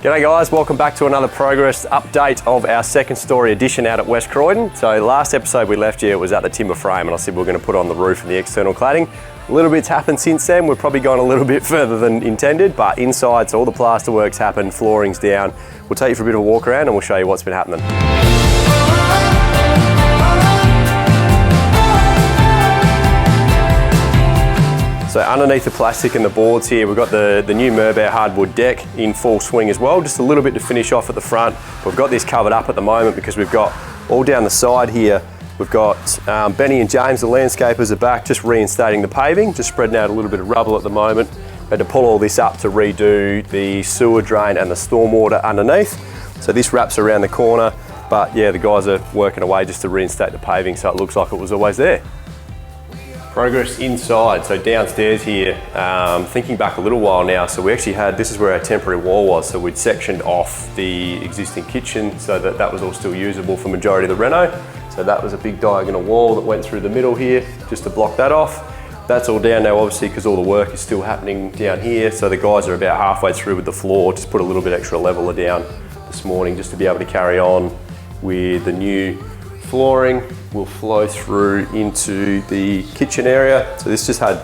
G'day guys, welcome back to another progress update of our second story edition out at West Croydon. So last episode we left here was at the timber frame and I said we we're going to put on the roof and the external cladding. A little bit's happened since then. We've probably gone a little bit further than intended, but inside, so all the plaster work's happened, flooring's down. We'll take you for a bit of a walk around and we'll show you what's been happening. So underneath the plastic and the boards here, we've got the new Merbau hardwood deck in full swing as well. Just a little bit to finish off at the front. We've got this covered up at the moment because we've got all down the side here. We've got Benny and James, the landscapers, are back just reinstating the paving, just spreading out a little bit of rubble at the moment. We had to pull all this up to redo the sewer drain and the stormwater underneath. So this wraps around the corner, but yeah, the guys are working away just to reinstate the paving so it looks like it was always there. Progress inside, so downstairs here, thinking back a little while now, so we actually had, this is where our temporary wall was, so we'd sectioned off the existing kitchen so that that was all still usable for majority of the reno. So that was a big diagonal wall that went through the middle here, just to block that off. That's all down now obviously because all the work is still happening down here, so the guys are about halfway through with the floor, just put a little bit extra leveler down this morning just to be able to carry on with the new flooring. Will flow through into the kitchen area. So this just had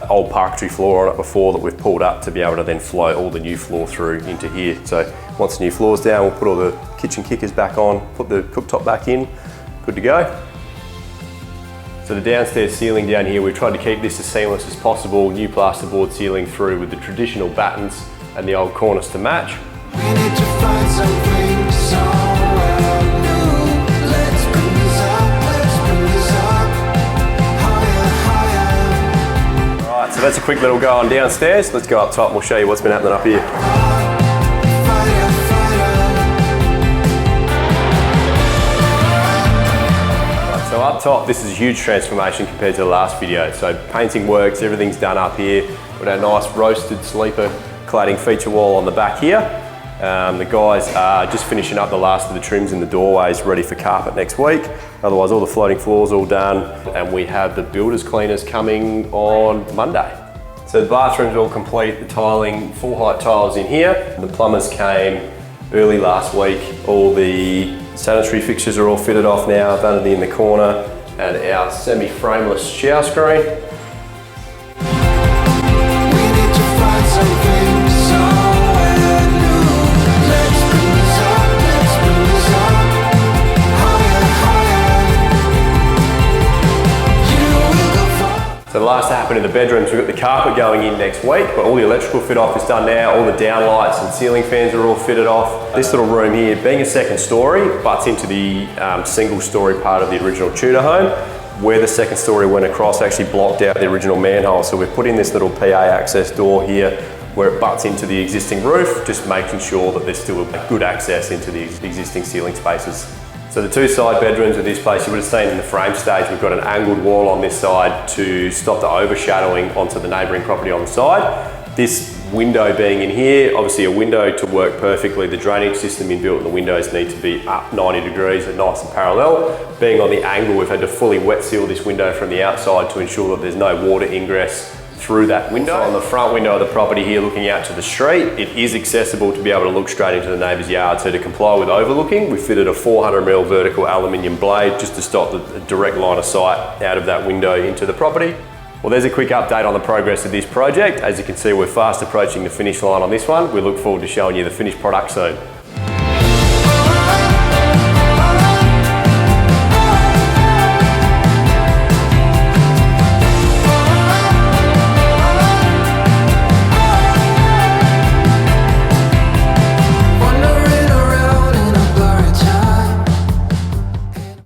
old parquetry floor on it before that we've pulled up to be able to then flow all the new floor through into here. So once the new floor's down, we'll put all the kitchen kickers back on, put the cooktop back in, good to go. So the downstairs ceiling down here, we tried to keep this as seamless as possible. New plasterboard ceiling through with the traditional battens and the old cornice to match. We need to find something somewhere new. Let's bring this up higher, higher. Right, so that's a quick little go on downstairs. Let's go up top and we'll show you what's been happening up here. Fire, fire. So up top, this is a huge transformation compared to the last video. So painting works, everything's done up here. We've got our nice roasted sleeper cladding feature wall on the back here. The guys are just finishing up the last of the trims in the doorways, ready for carpet next week. Otherwise, all the floating floors all done, and we have the builders cleaners coming on Monday. So the bathroom's all complete, the tiling, full height tiles in here. The plumbers came early last week. All the sanitary fixtures are all fitted off now, vanity in the corner, and our semi-frameless shower screen. We need to find something somewhere new. Let's bring this up higher, higher. You will go far. So the last to happen in the bedrooms, we've got the carpet going in next week, but all the electrical fit off is done now. All the downlights and ceiling fans are all fitted off. This little room here, being a second story, butts into the single story part of the original Tudor home. Where the second story went across actually blocked out the original manhole. So we've put in this little PA access door here where it butts into the existing roof, just making sure that there's still a good access into the existing ceiling spaces. So the two side bedrooms of this place, you would have seen in the frame stage, we've got an angled wall on this side to stop the overshadowing onto the neighbouring property on the side. This window being in here, obviously a window to work perfectly, the drainage system inbuilt and the windows need to be up 90 degrees and nice and parallel. Being on the angle, we've had to fully wet seal this window from the outside to ensure that there's no water ingress through that window. On the front window of the property here looking out to the street, it is accessible to be able to look straight into the neighbour's yard. So to comply with overlooking, we fitted a 400mm vertical aluminium blade just to stop the direct line of sight out of that window into the property. Well, there's a quick update on the progress of this project. As you can see, we're fast approaching the finish line on this one. We look forward to showing you the finished product soon.